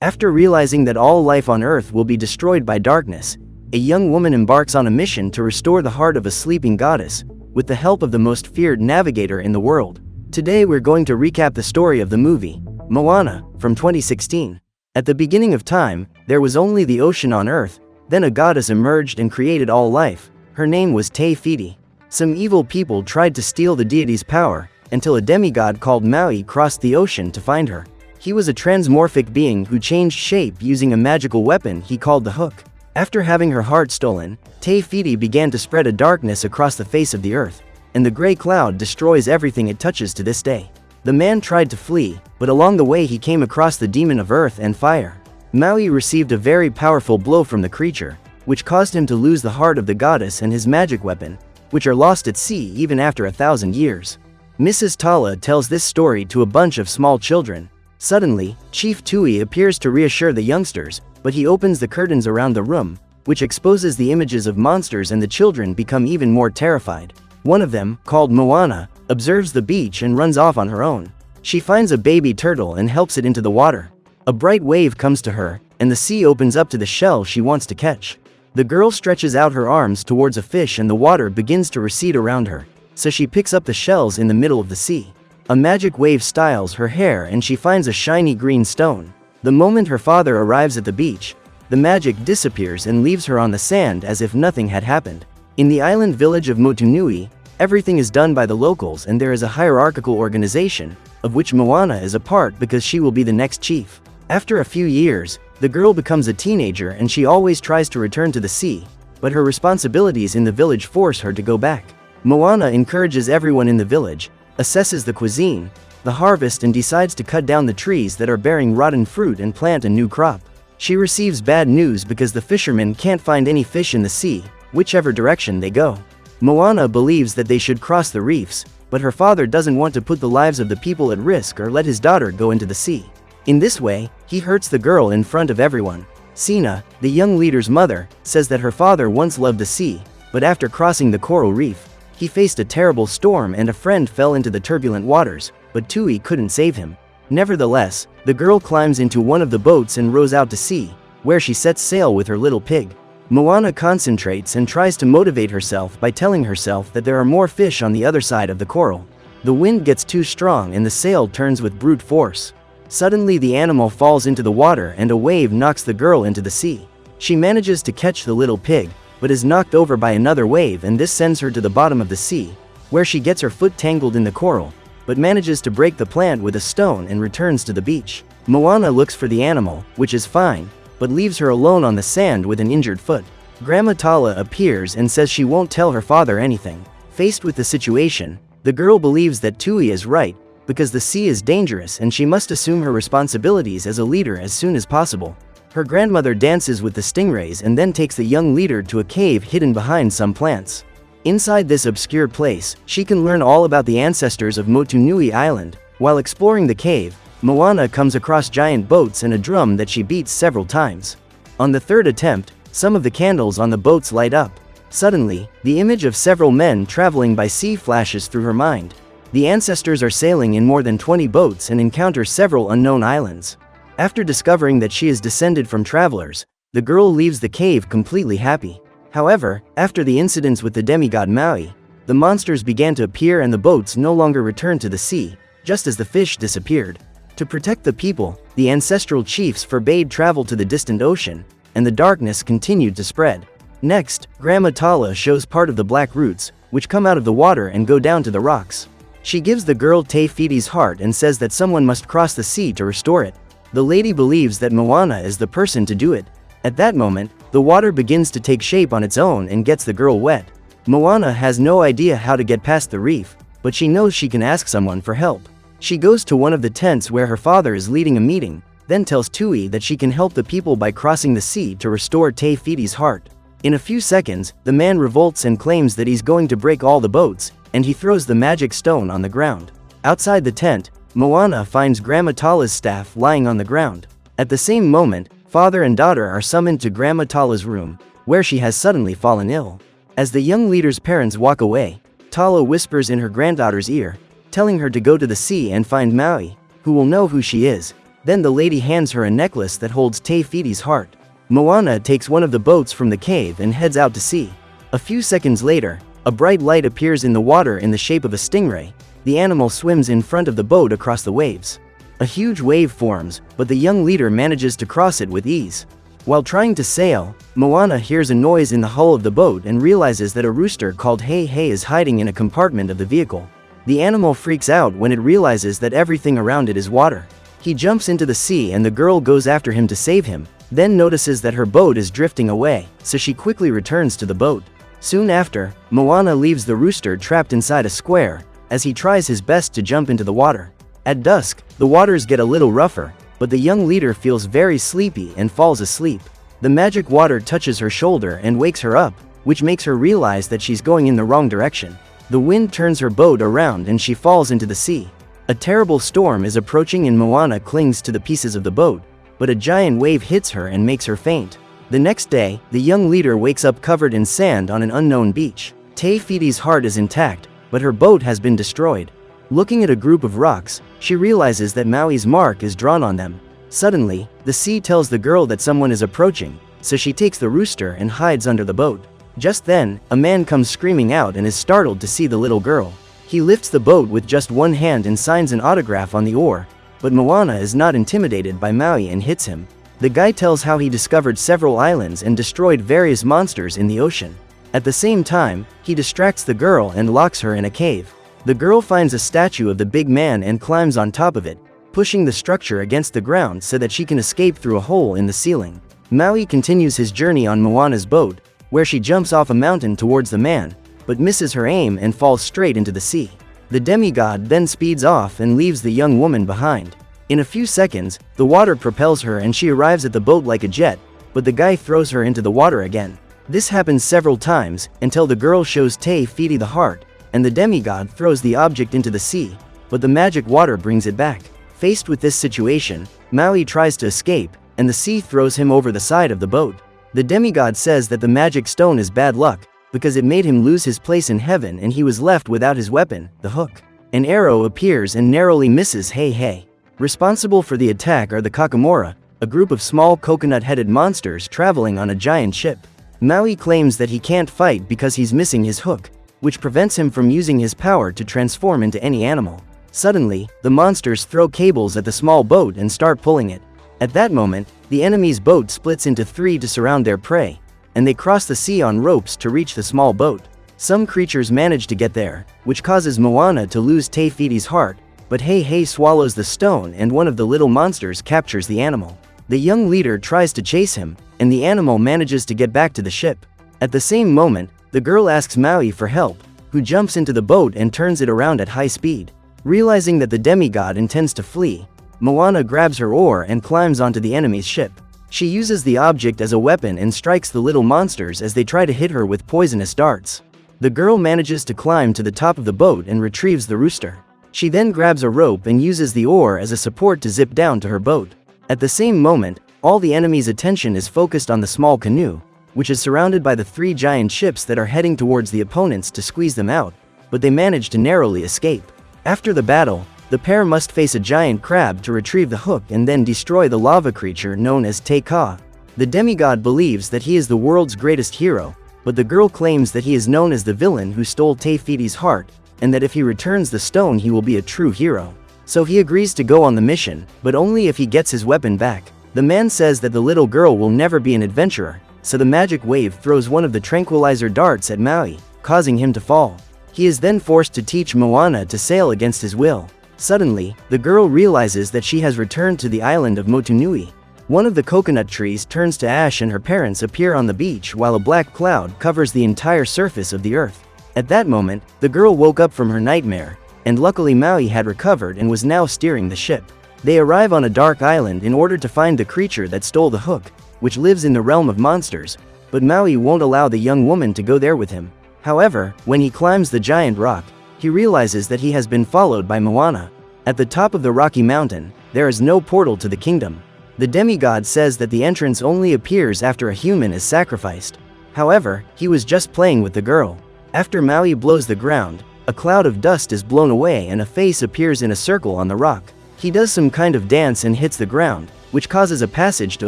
After realizing that all life on Earth will be destroyed by darkness, a young woman embarks on a mission to restore the heart of a sleeping goddess, with the help of the most feared navigator in the world. Today we're going to recap the story of the movie, Moana, from 2016. At the beginning of time, there was only the ocean on Earth, then a goddess emerged and created all life. Her name was Tefiti. Some evil people tried to steal the deity's power, until a demigod called Maui crossed the ocean to find her. He was a transmorphic being who changed shape using a magical weapon he called the hook. After having her heart stolen, Tefiti began to spread a darkness across the face of the earth, and the gray cloud destroys everything it touches to this day. The man tried to flee, but along the way he came across the demon of earth and fire. Maui received a very powerful blow from the creature, which caused him to lose the heart of the goddess and his magic weapon, which are lost at sea even after 1,000 years. Mrs. Tala tells this story to a bunch of small children. Suddenly, Chief Tui appears to reassure the youngsters, but he opens the curtains around the room, which exposes the images of monsters, and the children become even more terrified. One of them, called Moana, observes the beach and runs off on her own. She finds a baby turtle and helps it into the water. A bright wave comes to her, and the sea opens up to the shell she wants to catch. The girl stretches out her arms towards a fish and the water begins to recede around her, so she picks up the shells in the middle of the sea. A magic wave styles her hair and she finds a shiny green stone. The moment her father arrives at the beach, the magic disappears and leaves her on the sand as if nothing had happened. In the island village of Motunui, everything is done by the locals and there is a hierarchical organization, of which Moana is a part because she will be the next chief. After a few years, the girl becomes a teenager and she always tries to return to the sea, but her responsibilities in the village force her to go back. Moana encourages everyone in the village, assesses the cuisine, the harvest, and decides to cut down the trees that are bearing rotten fruit and plant a new crop. She receives bad news because the fishermen can't find any fish in the sea, whichever direction they go. Moana believes that they should cross the reefs, but her father doesn't want to put the lives of the people at risk or let his daughter go into the sea. In this way, he hurts the girl in front of everyone. Sina, the young leader's mother, says that her father once loved the sea, but after crossing the coral reef, he faced a terrible storm and a friend fell into the turbulent waters, but Tui couldn't save him. Nevertheless, the girl climbs into one of the boats and rows out to sea, where she sets sail with her little pig. Moana concentrates and tries to motivate herself by telling herself that there are more fish on the other side of the coral. The wind gets too strong and the sail turns with brute force. Suddenly the animal falls into the water and a wave knocks the girl into the sea. She manages to catch the little pig, but is knocked over by another wave, and this sends her to the bottom of the sea, where she gets her foot tangled in the coral, but manages to break the plant with a stone and returns to the beach. Moana looks for the animal, which is fine, but leaves her alone on the sand with an injured foot. Grandma Tala appears and says she won't tell her father anything. Faced with the situation, the girl believes that Tui is right, because the sea is dangerous and she must assume her responsibilities as a leader as soon as possible. Her grandmother dances with the stingrays and then takes the young leader to a cave hidden behind some plants. Inside this obscure place, she can learn all about the ancestors of Motunui Island. While exploring the cave, Moana comes across giant boats and a drum that she beats several times. On the third attempt, some of the candles on the boats light up. Suddenly, the image of several men traveling by sea flashes through her mind. The ancestors are sailing in more than 20 boats and encounter several unknown islands. After discovering that she is descended from travelers, the girl leaves the cave completely happy. However, after the incidents with the demigod Maui, the monsters began to appear and the boats no longer returned to the sea, just as the fish disappeared. To protect the people, the ancestral chiefs forbade travel to the distant ocean, and the darkness continued to spread. Next, Grandma Tala shows part of the black roots, which come out of the water and go down to the rocks. She gives the girl Tefiti's heart and says that someone must cross the sea to restore it. The lady believes that Moana is the person to do it. At that moment, the water begins to take shape on its own and gets the girl wet. Moana has no idea how to get past the reef, but she knows she can ask someone for help. She goes to one of the tents where her father is leading a meeting, then tells Tui that she can help the people by crossing the sea to restore Tefiti's heart. In a few seconds, the man revolts and claims that he's going to break all the boats, and he throws the magic stone on the ground. Outside the tent, Moana finds Grandma Tala's staff lying on the ground. At the same moment, father and daughter are summoned to Grandma Tala's room, where she has suddenly fallen ill. As the young leader's parents walk away, Tala whispers in her granddaughter's ear, telling her to go to the sea and find Maui, who will know who she is. Then the lady hands her a necklace that holds Tefiti's heart. Moana takes one of the boats from the cave and heads out to sea. A few seconds later, a bright light appears in the water in the shape of a stingray. The animal swims in front of the boat across the waves. A huge wave forms, but the young leader manages to cross it with ease. While trying to sail, Moana hears a noise in the hull of the boat and realizes that a rooster called Hey Hey is hiding in a compartment of the vehicle. The animal freaks out when it realizes that everything around it is water. He jumps into the sea and the girl goes after him to save him, then notices that her boat is drifting away, so she quickly returns to the boat. Soon after, Moana leaves the rooster trapped inside a square, as he tries his best to jump into the water. At dusk, the waters get a little rougher, but the young leader feels very sleepy and falls asleep. The magic water touches her shoulder and wakes her up, which makes her realize that she's going in the wrong direction. The wind turns her boat around and she falls into the sea. A terrible storm is approaching and Moana clings to the pieces of the boat, but a giant wave hits her and makes her faint. The next day, the young leader wakes up covered in sand on an unknown beach. Tefiti's heart is intact, but her boat has been destroyed. Looking at a group of rocks, she realizes that Maui's mark is drawn on them. Suddenly, the sea tells the girl that someone is approaching, so she takes the rooster and hides under the boat. Just then, a man comes screaming out and is startled to see the little girl. He lifts the boat with just one hand and signs an autograph on the oar, but Moana is not intimidated by Maui and hits him. The guy tells how he discovered several islands and destroyed various monsters in the ocean. At the same time, he distracts the girl and locks her in a cave. The girl finds a statue of the big man and climbs on top of it, pushing the structure against the ground so that she can escape through a hole in the ceiling. Maui continues his journey on Moana's boat, where she jumps off a mountain towards the man, but misses her aim and falls straight into the sea. The demigod then speeds off and leaves the young woman behind. In a few seconds, the water propels her and she arrives at the boat like a jet, but the guy throws her into the water again. This happens several times, until the girl shows Tefiti the heart, and the demigod throws the object into the sea, but the magic water brings it back. Faced with this situation, Maui tries to escape, and the sea throws him over the side of the boat. The demigod says that the magic stone is bad luck, because it made him lose his place in heaven and he was left without his weapon, the hook. An arrow appears and narrowly misses Hey Hey. Responsible for the attack are the Kakamora, a group of small coconut-headed monsters traveling on a giant ship. Maui claims that he can't fight because he's missing his hook, which prevents him from using his power to transform into any animal. Suddenly, the monsters throw cables at the small boat and start pulling it. At that moment, the enemy's boat splits into three to surround their prey, and they cross the sea on ropes to reach the small boat. Some creatures manage to get there, which causes Moana to lose Tefiti's heart, but Hey Hey swallows the stone and one of the little monsters captures the animal. The young leader tries to chase him, and the animal manages to get back to the ship. At the same moment, the girl asks Maui for help, who jumps into the boat and turns it around at high speed. Realizing that the demigod intends to flee, Moana grabs her oar and climbs onto the enemy's ship. She uses the object as a weapon and strikes the little monsters as they try to hit her with poisonous darts. The girl manages to climb to the top of the boat and retrieves the rooster. She then grabs a rope and uses the oar as a support to zip down to her boat. At the same moment, all the enemy's attention is focused on the small canoe, which is surrounded by the three giant ships that are heading towards the opponents to squeeze them out, but they manage to narrowly escape. After the battle, the pair must face a giant crab to retrieve the hook and then destroy the lava creature known as Te Ka. The demigod believes that he is the world's greatest hero, but the girl claims that he is known as the villain who stole Tefiti's heart, and that if he returns the stone he will be a true hero. So he agrees to go on the mission, but only if he gets his weapon back. The man says that the little girl will never be an adventurer, so the magic wave throws one of the tranquilizer darts at Maui, causing him to fall. He is then forced to teach Moana to sail against his will. Suddenly, the girl realizes that she has returned to the island of Motunui. One of the coconut trees turns to ash and her parents appear on the beach while a black cloud covers the entire surface of the earth. At that moment, the girl woke up from her nightmare, and luckily Maui had recovered and was now steering the ship. They arrive on a dark island in order to find the creature that stole the hook, which lives in the realm of monsters, but Maui won't allow the young woman to go there with him. However, when he climbs the giant rock, he realizes that he has been followed by Moana. At the top of the rocky mountain, there is no portal to the kingdom. The demigod says that the entrance only appears after a human is sacrificed. However, he was just playing with the girl. After Maui blows the ground, a cloud of dust is blown away and a face appears in a circle on the rock. He does some kind of dance and hits the ground, which causes a passage to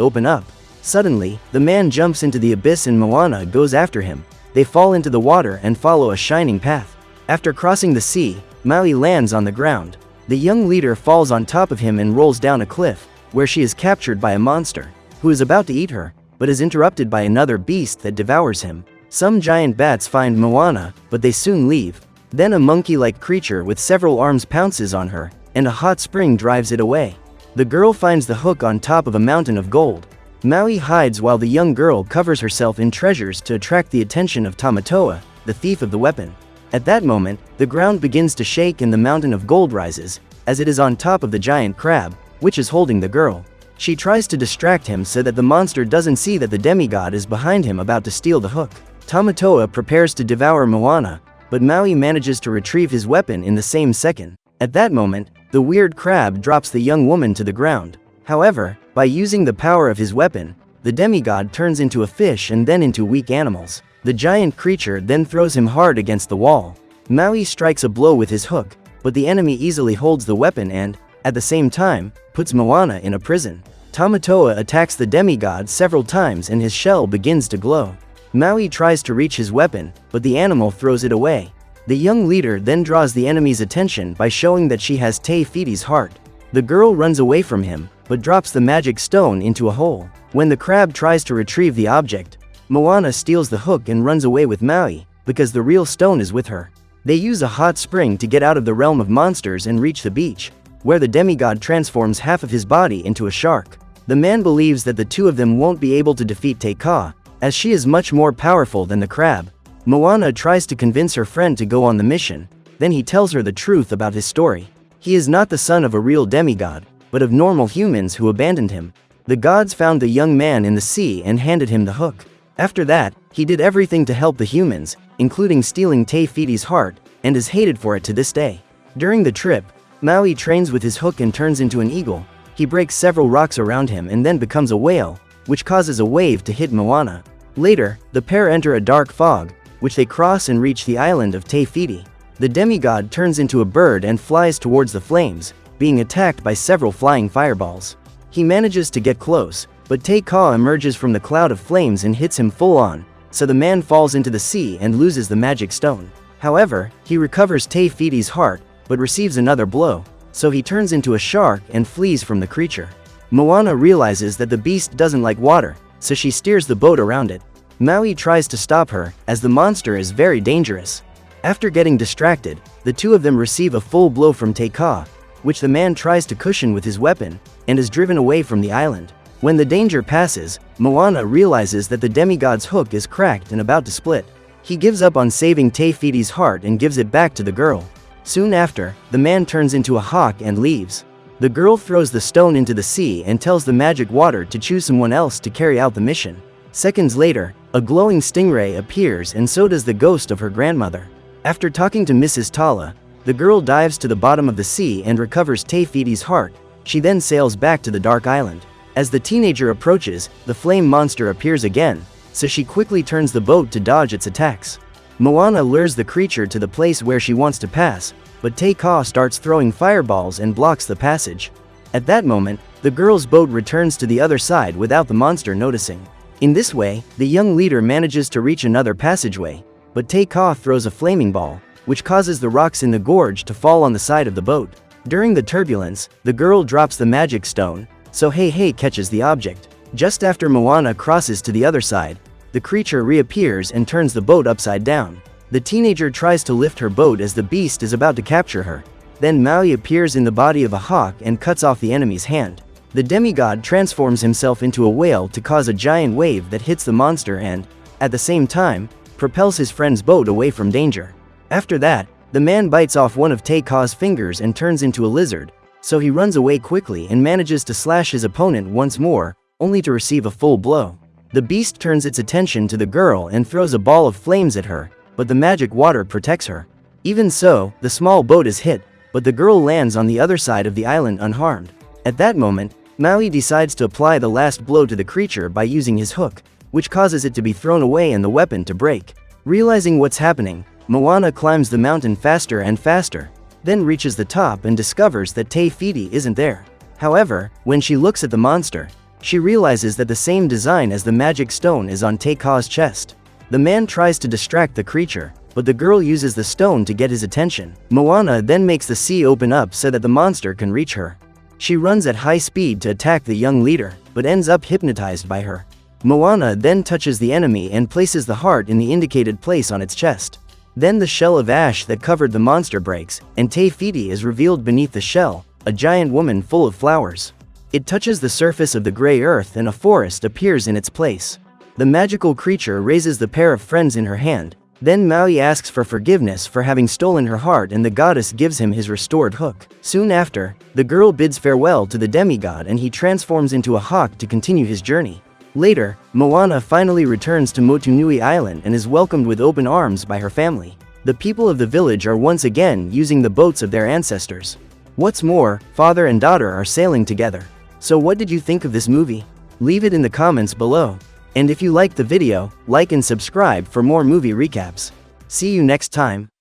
open up. Suddenly, the man jumps into the abyss and Moana goes after him. They fall into the water and follow a shining path. After crossing the sea, Maui lands on the ground. The young leader falls on top of him and rolls down a cliff, where she is captured by a monster, who is about to eat her, but is interrupted by another beast that devours him. Some giant bats find Moana, but they soon leave. Then a monkey-like creature with several arms pounces on her, and a hot spring drives it away. The girl finds the hook on top of a mountain of gold. Maui hides while the young girl covers herself in treasures to attract the attention of Tamatoa, the thief of the weapon. At that moment, the ground begins to shake and the mountain of gold rises, as it is on top of the giant crab, which is holding the girl. She tries to distract him so that the monster doesn't see that the demigod is behind him about to steal the hook. Tamatoa prepares to devour Moana, but Maui manages to retrieve his weapon in the same second. At that moment, the weird crab drops the young woman to the ground. However, by using the power of his weapon, the demigod turns into a fish and then into weak animals. The giant creature then throws him hard against the wall. Maui strikes a blow with his hook, but the enemy easily holds the weapon and, at the same time, puts Moana in a prison. Tamatoa attacks the demigod several times and his shell begins to glow. Maui tries to reach his weapon, but the animal throws it away. The young leader then draws the enemy's attention by showing that she has Tefiti's heart. The girl runs away from him, but drops the magic stone into a hole. When the crab tries to retrieve the object, Moana steals the hook and runs away with Maui, because the real stone is with her. They use a hot spring to get out of the realm of monsters and reach the beach, where the demigod transforms half of his body into a shark. The man believes that the two of them won't be able to defeat Teika, as she is much more powerful than the crab. Moana tries to convince her friend to go on the mission, then he tells her the truth about his story. He is not the son of a real demigod, but of normal humans who abandoned him. The gods found the young man in the sea and handed him the hook. After that, he did everything to help the humans, including stealing Tefiti's heart, and is hated for it to this day. During the trip, Maui trains with his hook and turns into an eagle. He breaks several rocks around him and then becomes a whale, which causes a wave to hit Moana. Later, the pair enter a dark fog, which they cross and reach the island of Tefiti. The demigod turns into a bird and flies towards the flames, being attacked by several flying fireballs. He manages to get close, but Teika emerges from the cloud of flames and hits him full on, so the man falls into the sea and loses the magic stone. However, he recovers Tefiti's heart, but receives another blow, so he turns into a shark and flees from the creature. Moana realizes that the beast doesn't like water, so she steers the boat around it. Maui tries to stop her, as the monster is very dangerous. After getting distracted, the two of them receive a full blow from Teika, which the man tries to cushion with his weapon, and is driven away from the island. When the danger passes, Moana realizes that the demigod's hook is cracked and about to split. He gives up on saving Tefiti's heart and gives it back to the girl. Soon after, the man turns into a hawk and leaves. The girl throws the stone into the sea and tells the magic water to choose someone else to carry out the mission. Seconds later, a glowing stingray appears and so does the ghost of her grandmother. After talking to Mrs. Tala, the girl dives to the bottom of the sea and recovers Tefiti's heart. She then sails back to the dark island. As the teenager approaches, the flame monster appears again, so she quickly turns the boat to dodge its attacks. Moana lures the creature to the place where she wants to pass, but Teika starts throwing fireballs and blocks the passage. At that moment, the girl's boat returns to the other side without the monster noticing. In this way, the young leader manages to reach another passageway, but Teika throws a flaming ball, which causes the rocks in the gorge to fall on the side of the boat. During the turbulence, the girl drops the magic stone, so Hei catches the object. Just after Moana crosses to the other side, the creature reappears and turns the boat upside down. The teenager tries to lift her boat as the beast is about to capture her. Then Maui appears in the body of a hawk and cuts off the enemy's hand. The demigod transforms himself into a whale to cause a giant wave that hits the monster and, at the same time, propels his friend's boat away from danger. After that, the man bites off one of Teika's fingers and turns into a lizard, so he runs away quickly and manages to slash his opponent once more, only to receive a full blow. The beast turns its attention to the girl and throws a ball of flames at her, but the magic water protects her. Even so, the small boat is hit, but the girl lands on the other side of the island unharmed. At that moment, Maui decides to apply the last blow to the creature by using his hook, which causes it to be thrown away and the weapon to break. Realizing what's happening, Moana climbs the mountain faster and faster. then reaches the top and discovers that Tefiti isn't there. However, when she looks at the monster, she realizes that the same design as the magic stone is on Teika's chest. The man tries to distract the creature, but the girl uses the stone to get his attention. Moana then makes the sea open up so that the monster can reach her. She runs at high speed to attack the young leader, but ends up hypnotized by her. Moana then touches the enemy and places the heart in the indicated place on its chest. Then the shell of ash that covered the monster breaks, and Tefiti is revealed beneath the shell, a giant woman full of flowers. It touches the surface of the gray earth and a forest appears in its place. The magical creature raises the pair of friends in her hand. Then Maui asks for forgiveness for having stolen her heart and the goddess gives him his restored hook. Soon after, the girl bids farewell to the demigod and he transforms into a hawk to continue his journey. Later, Moana finally returns to Motunui Island and is welcomed with open arms by her family. The people of the village are once again using the boats of their ancestors. What's more, father and daughter are sailing together. So what did you think of this movie? Leave it in the comments below. And if you liked the video, like and subscribe for more movie recaps. See you next time.